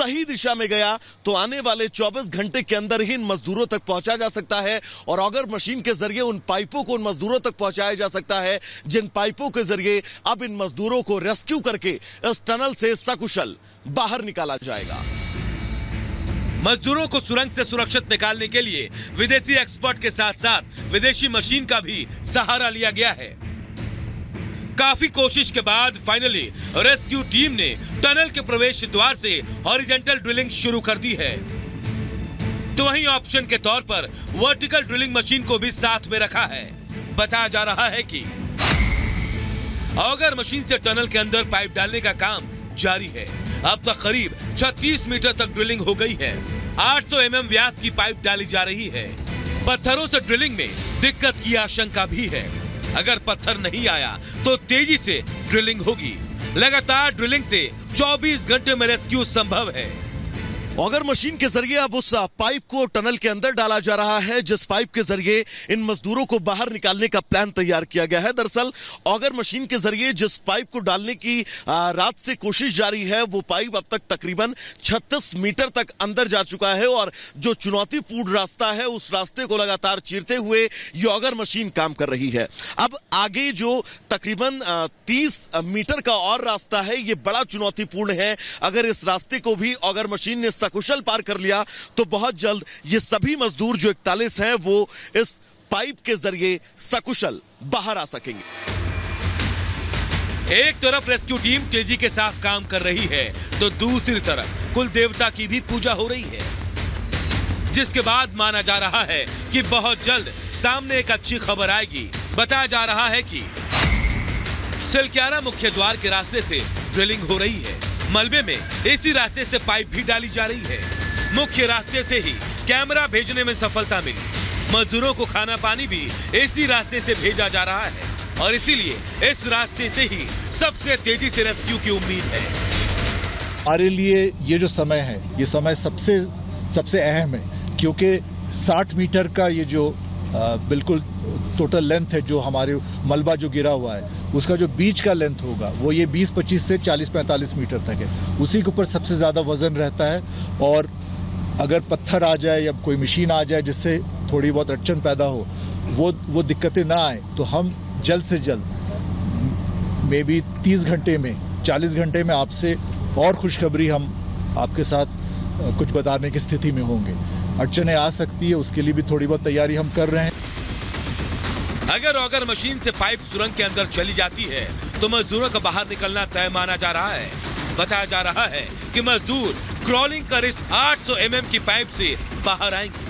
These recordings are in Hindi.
सही दिशा में गया तो आने वाले 24 घंटे के अंदर ही इन मजदूरों तक पहुंचा जा सकता है और ऑगर मशीन के जरिए उन पाइपों को उन मजदूरों तक पहुंचाया जा सकता है जिन पाइपों के जरिए अब इन मजदूरों को रेस्क्यू करके इस टनल से सकुशल बाहर निकाला जाएगा। मजदूरों को सुरंग से सुरक्षित निकालने के लिए विदेशी एक्सपर्ट के साथ साथ विदेशी मशीन का भी सहारा लिया गया है। काफी कोशिश के बाद फाइनली रेस्क्यू टीम ने टनल के प्रवेश द्वार से हॉरिजॉन्टल ड्रिलिंग शुरू कर दी है। तो वहीं ऑप्शन के तौर पर वर्टिकल ड्रिलिंग मशीन को भी साथ में रखा है। बताया जा रहा है कि ऑगर मशीन से टनल के अंदर पाइप डालने का काम जारी है। अब तक करीब 36 मीटर तक ड्रिलिंग हो गई है। 800 mm व्यास की पाइप डाली जा रही है। पत्थरों से ड्रिलिंग में दिक्कत की आशंका भी है। अगर पत्थर नहीं आया तो तेजी से ड्रिलिंग होगी। लगातार ड्रिलिंग से 24 घंटे में रेस्क्यू संभव है। ऑगर मशीन के जरिए अब उस पाइप को टनल के अंदर डाला जा रहा है जिस पाइप के जरिए इन मजदूरों को बाहर निकालने का प्लान तैयार किया गया है। दरअसल ऑगर मशीन के जरिए जिस पाइप को डालने की रात से कोशिश जारी है वो पाइप अब तक तकरीबन 36 मीटर तक अंदर जा चुका है और जो चुनौतीपूर्ण रास्ता है उस रास्ते को लगातार चीरते हुए ये ऑगर मशीन काम कर रही है। अब आगे जो तकरीबन 30 मीटर का और रास्ता है ये बड़ा चुनौतीपूर्ण है। अगर इस रास्ते को भी ऑगर मशीन ने सकुशल पार कर लिया तो बहुत जल्द ये सभी मजदूर जो 41 हैं वो इस पाइप के जरिए सकुशल बाहर आ सकेंगे। एक तरफ रेस्क्यू टीम तेजी के साथ काम कर रही है तो दूसरी तरफ कुल देवता की भी पूजा हो रही है, जिसके बाद माना जा रहा है कि बहुत जल्द सामने एक अच्छी खबर आएगी। बताया जा रहा है कि सिलक्यारा मुख्य द्वार के रास्ते से ड्रिलिंग हो रही है। मलबे में इसी रास्ते से पाइप भी डाली जा रही है। मुख्य रास्ते से ही कैमरा भेजने में सफलता मिली। मजदूरों को खाना पानी भी इसी रास्ते से भेजा जा रहा है और इसीलिए इस रास्ते से ही सबसे तेजी से रेस्क्यू की उम्मीद है। हमारे लिए ये जो समय है ये समय सबसे अहम है क्योंकि 60 मीटर का ये जो बिल्कुल टोटल लेंथ है जो हमारे मलबा जो गिरा हुआ है उसका जो बीच का लेंथ होगा वो ये 20-25 से 40-45 मीटर तक है। उसी के ऊपर सबसे ज्यादा वजन रहता है और अगर पत्थर आ जाए या कोई मशीन आ जाए जिससे थोड़ी बहुत अड़चन पैदा हो वो दिक्कतें ना आए तो हम जल्द से जल्द मे बी 30 घंटे में 40 घंटे में आपसे और खुशखबरी हम आपके साथ कुछ बताने की स्थिति में होंगे। अड़चनें आ सकती है उसके लिए भी थोड़ी बहुत तैयारी हम कर रहे हैं। अगर ऑगर मशीन से पाइप सुरंग के अंदर चली जाती है तो मजदूरों का बाहर निकलना तय माना जा रहा है। बताया जा रहा है कि मजदूर क्रॉलिंग कर इस 800 mm की पाइप से बाहर आएंगे।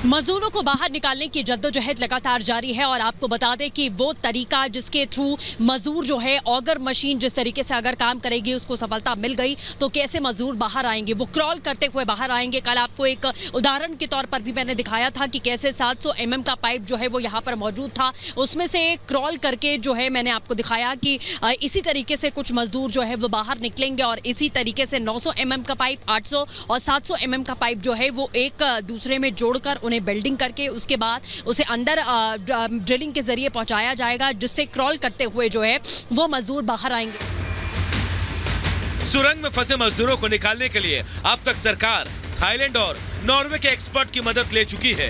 मजदूरों को बाहर निकालने की जद्दोजहद लगातार जारी है और आपको बता दें कि वो तरीका जिसके थ्रू मजदूर जो है ऑगर मशीन जिस तरीके से अगर काम करेगी उसको सफलता मिल गई तो कैसे मजदूर बाहर आएंगे, वो क्रॉल करते हुए बाहर आएंगे। कल आपको एक उदाहरण के तौर पर भी मैंने दिखाया था कि कैसे 700 mm का पाइप जो है वो यहाँ पर मौजूद था, उसमें से क्रॉल करके जो है मैंने आपको दिखाया कि इसी तरीके से कुछ मजदूर जो है वो बाहर निकलेंगे और इसी तरीके से 900 mm का पाइप, 800 और 700 mm का पाइप जो है वो एक दूसरे में जोड़कर उन्हें बेल्डिंग करके उसके बाद उसे अंदर ड्रिलिंग के जरिए पहुंचाया जाएगा जिससे क्रॉल करते हुए जो है वो मजदूर बाहर आएंगे। सुरंग में फंसे मजदूरों को निकालने के लिए अब तक सरकार थाईलैंड और नॉर्वे के एक्सपर्ट की मदद ले चुकी है।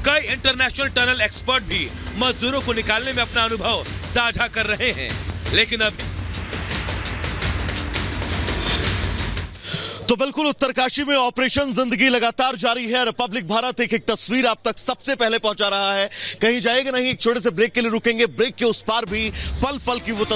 कई इंटरनेशनल टनल एक्सपर्ट भी मजदूरों को निकालने में अपना अनुभव साझा कर रहे हैं, लेकिन अब तो बिल्कुल उत्तरकाशी में ऑपरेशन जिंदगी लगातार जारी है। रिपब्लिक भारत एक तस्वीर आप तक सबसे पहले पहुंचा रहा है। कहीं जाएगा नहीं, एक छोटे से ब्रेक के लिए रुकेंगे। ब्रेक के उस पार भी पल पल की वो